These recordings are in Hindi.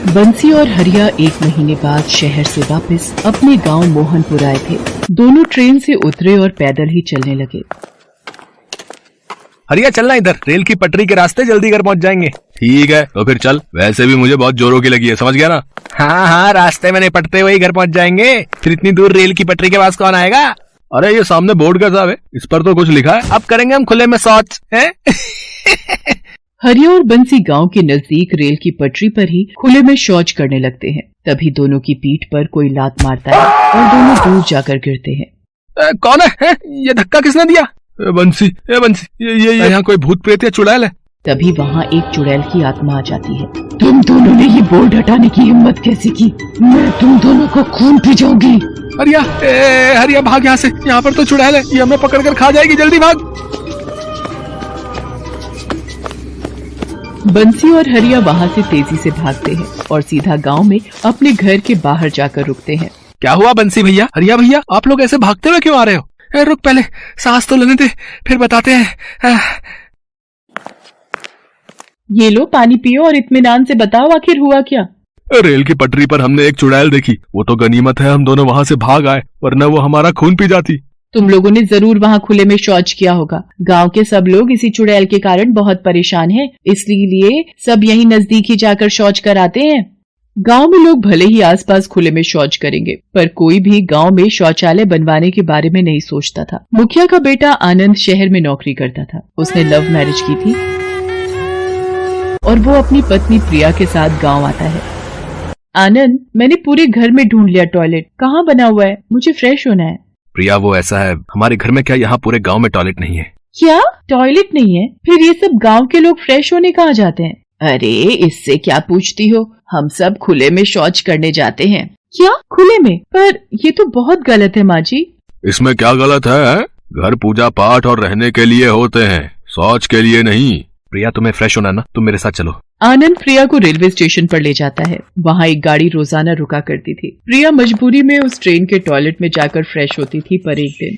बंसी और हरिया 1 महीने बाद शहर से वापस अपने गांव मोहनपुर आए थे। दोनों ट्रेन से उतरे और पैदल ही चलने लगे। हरिया चलना इधर, रेल की पटरी के रास्ते, जल्दी घर पहुंच जाएंगे। ठीक है तो फिर चल, वैसे भी मुझे बहुत जोरों की लगी है, समझ गया ना। हाँ, रास्ते में निपटते हुए घर पहुंच जाएंगे, फिर इतनी दूर रेल की पटरी के पास कौन आएगा। अरे ये सामने बोर्ड का साहब है, इस पर तो कुछ लिखा है, अब करेंगे हम खुले में शौच है। हरिया और बंसी गांव के नजदीक रेल की पटरी पर ही खुले में शौच करने लगते हैं। तभी दोनों की पीठ पर कोई लात मारता है और दोनों दूर जाकर गिरते हैं। कौन है? ये धक्का किसने दिया? बंसी, ये यहाँ कोई भूत प्रेत या चुड़ैल है? तभी वहाँ एक चुड़ैल की आत्मा आ जाती है। तुम दोनों ने ये बोर्ड हटाने की हिम्मत कैसे की? मैं तुम दोनों को खून पी जाऊंगी। हरिया भाग यहाँ से, यहाँ पर तो चुड़ैल है, ये हमें पकड़कर खा जाएगी, जल्दी भाग। बंसी और हरिया वहाँ से तेजी से भागते हैं और सीधा गांव में अपने घर के बाहर जाकर रुकते हैं। क्या हुआ बंसी भैया, हरिया भैया, आप लोग ऐसे भागते हुए क्यों आ रहे हो? रुक, पहले सांस तो लेने दे, फिर बताते हैं। ये लो पानी पियो और इत्मीनान से बताओ आखिर हुआ क्या। रेल की पटरी पर हमने एक चुड़ैल देखी, वो तो गनीमत है हम दोनों वहाँ से भाग आए, वरना वो हमारा खून पी जाती। तुम लोगों ने जरूर वहाँ खुले में शौच किया होगा। गांव के सब लोग इसी चुड़ैल के कारण बहुत परेशान हैं, इसलिए सब यहीं नजदीक ही जाकर शौच कराते हैं। गांव में लोग भले ही आसपास खुले में शौच करेंगे, पर कोई भी गांव में शौचालय बनवाने के बारे में नहीं सोचता था। मुखिया का बेटा आनंद शहर में नौकरी करता था। उसने लव मैरिज की थी और वो अपनी पत्नी प्रिया के साथ गांव आता है। आनंद, मैंने पूरे घर में ढूंढ लिया टॉयलेट, कहाँ बना हुआ है? मुझे फ्रेश होना है। प्रिया, वो ऐसा है, हमारे घर में क्या यहाँ पूरे गांव में टॉयलेट नहीं है? क्या टॉयलेट नहीं है? फिर ये सब गांव के लोग फ्रेश होने कहाँ जाते हैं? अरे इससे क्या पूछती हो, हम सब खुले में शौच करने जाते हैं। क्या खुले में? पर ये तो बहुत गलत है माँ जी। इसमें क्या गलत है? घर पूजा पाठ और रहने के लिए होते हैं, शौच के लिए नहीं। प्रिया, तुम्हें फ्रेश होना ना, तुम मेरे साथ चलो। आनंद प्रिया को रेलवे स्टेशन पर ले जाता है। वहाँ एक गाड़ी रोजाना रुका करती थी। प्रिया मजबूरी में उस ट्रेन के टॉयलेट में जाकर फ्रेश होती थी, पर एक दिन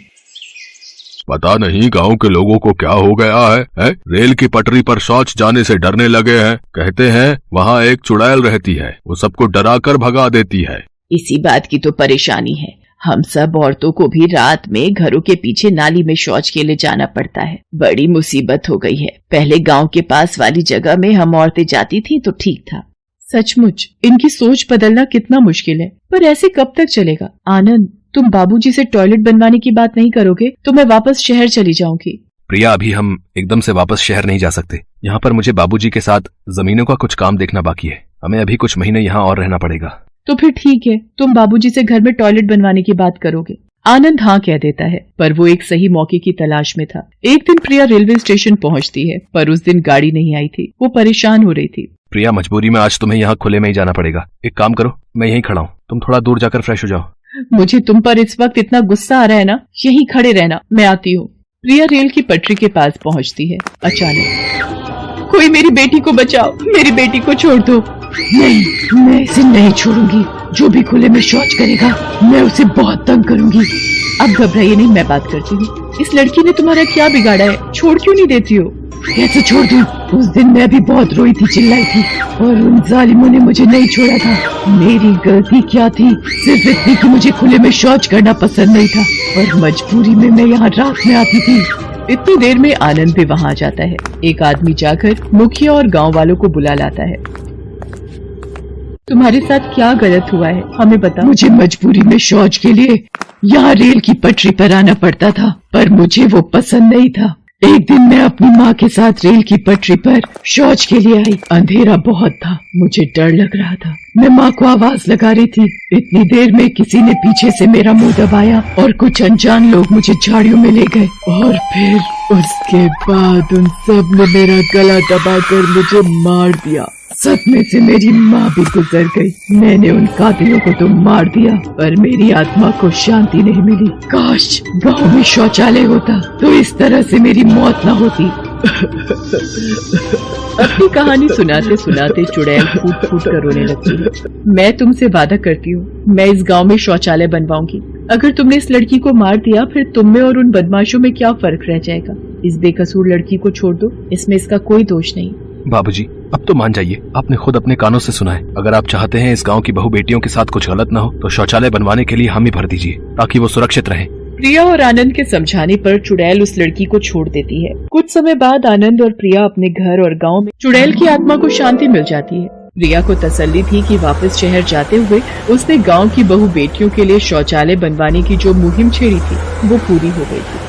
पता नहीं गांव के लोगों को क्या हो गया है? रेल की पटरी पर शौच जाने से डरने लगे हैं। कहते हैं वहाँ एक चुड़ैल रहती है, वो सबको डरा कर भगा देती है। इसी बात की तो परेशानी है। हम सब औरतों को भी रात में घरों के पीछे नाली में शौच के लिए जाना पड़ता है। बड़ी मुसीबत हो गई है। पहले गांव के पास वाली जगह में हम औरतें जाती थी तो ठीक था। सचमुच इनकी सोच बदलना कितना मुश्किल है, पर ऐसे कब तक चलेगा? आनंद, तुम बाबूजी से टॉयलेट बनवाने की बात नहीं करोगे तो मैं वापस शहर चली जाऊंगी। प्रिया, अभी हम एकदम से वापस शहर नहीं जा सकते। यहाँ पर मुझे बाबूजी के साथ जमीनों का कुछ काम देखना बाकी है। हमें अभी कुछ महीने यहाँ और रहना पड़ेगा। तो फिर ठीक है, तुम बाबूजी से घर में टॉयलेट बनवाने की बात करोगे। आनंद हाँ कह देता है, पर वो एक सही मौके की तलाश में था। एक दिन प्रिया रेलवे स्टेशन पहुंचती है, पर उस दिन गाड़ी नहीं आई थी। वो परेशान हो रही थी। प्रिया, मजबूरी में आज तुम्हें यहाँ खुले में ही जाना पड़ेगा। एक काम करो, मैं यहीं खड़ा हूँ, तुम थोड़ा दूर जाकर फ्रेश हो जाओ। मुझे तुम पर इस वक्त इतना गुस्सा आ रहा है ना, यहीं खड़े रहना, मैं आती हूँ। प्रिया रेल की पटरी के पास पहुँचती है। अचानक, कोई मेरी बेटी को बचाओ, मेरी बेटी को छोड़ दो। नहीं, मैं इसे नहीं छोड़ूंगी। जो भी खुले में शौच करेगा मैं उसे बहुत तंग करूंगी। अब घबराइए नहीं, मैं बात करती हूँ। इस लड़की ने तुम्हारा क्या बिगाड़ा है? छोड़ क्यों नहीं देती हो? कैसे छोड़ दूं? उस दिन मैं भी बहुत रोई थी, चिल्लाई थी, और उन जालिमों ने मुझे नहीं छोड़ा था। मेरी गलती क्या थी? सिर्फ इतनी कि मुझे खुले में शौच करना पसंद नहीं था और मजबूरी में मैं यहाँ रात में आती थी। इतनी देर में आनंद भी वहाँ जाता है। एक आदमी जाकर मुखिया और गाँव वालों को बुला लाता है। तुम्हारे साथ क्या गलत हुआ है, हमें बताओ। मुझे मजबूरी में शौच के लिए यहाँ रेल की पटरी पर आना पड़ता था, पर मुझे वो पसंद नहीं था। एक दिन मैं अपनी माँ के साथ रेल की पटरी पर शौच के लिए आई। अंधेरा बहुत था, मुझे डर लग रहा था। मैं माँ को आवाज लगा रही थी। इतनी देर में किसी ने पीछे से मेरा मुंह दबाया और कुछ अनजान लोग मुझे झाड़ियों में ले गए, और फिर उसके बाद उन सब ने मेरा गला दबाकर मुझे मार दिया। सदमे से मेरी माँ भी गुजर गई। मैंने उन कातिलों को तो मार दिया, पर मेरी आत्मा को शांति नहीं मिली। काश गांव में शौचालय होता तो इस तरह से मेरी मौत न होती। अपनी कहानी सुनाते सुनाते चुड़ैल फूट फूट कर रोने लगती है। मैं तुमसे वादा करती हूँ, मैं इस गांव में शौचालय बनवाऊंगी। अगर तुमने इस लड़की को मार दिया, फिर तुम में और उन बदमाशों में क्या फर्क रह जाएगा? इस बेकसूर लड़की को छोड़ दो, इसमें इसका कोई दोष नहीं। बाबूजी, अब तो मान जाइए, आपने खुद अपने कानों से सुना है। अगर आप चाहते हैं इस गांव की बहू बेटियों के साथ कुछ गलत न हो तो शौचालय बनवाने के लिए हामी भर दीजिए ताकि वो सुरक्षित रहें। प्रिया और आनंद के समझाने पर चुड़ैल उस लड़की को छोड़ देती है। कुछ समय बाद आनंद और प्रिया अपने घर और गांव में चुड़ैल की आत्मा को शांति मिल जाती है। प्रिया को तसल्ली थी कि वापस शहर जाते हुए उसने गांव की बहू बेटियों के लिए शौचालय बनवाने की जो मुहिम छेड़ी थी वो पूरी हो गई थी।